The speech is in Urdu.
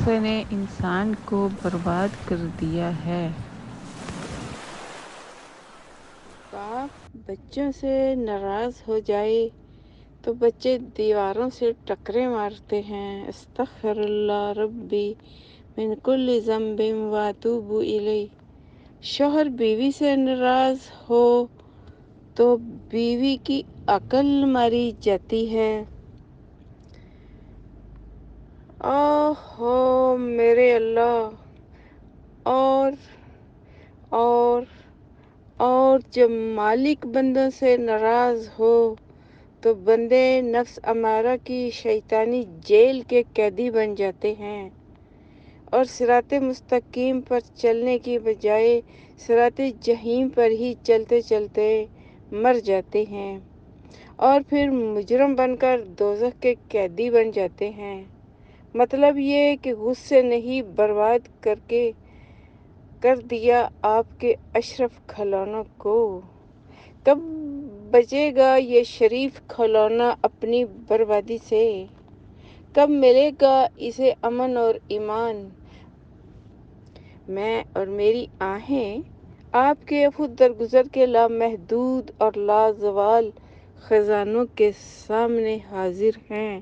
غصے نے انسان کو برباد کر دیا ہے۔ باپ بچوں سے ناراض ہو جائے تو بچے دیواروں سے ٹکرے مارتے ہیں۔ استغفر اللہ ربی من کل ذنب واتوب الیہ۔ شوہر بیوی سے ناراض ہو تو بیوی کی عقل ماری جاتی ہے۔ اوہ میرے اللہ! اور اور اور جب مالک بندوں سے ناراض ہو تو بندے نفس امارہ کی شیطانی جیل کے قیدی بن جاتے ہیں اور صراط مستقیم پر چلنے کی بجائے صراط جحیم پر ہی چلتے چلتے مر جاتے ہیں اور پھر مجرم بن کر دوزخ کے قیدی بن جاتے ہیں۔ مطلب یہ کہ غصے نے ہی برباد کر دیا آپ کے اشرف کھلونوں کو۔ کب بچے گا یہ شریف کھلونا اپنی بربادی سے؟ کب ملے گا اسے امن اور ایمان؟ میں اور میری آہیں آپ کے عفو درگزر کے لامحدود اور لازوال خزانوں کے سامنے حاضر ہیں۔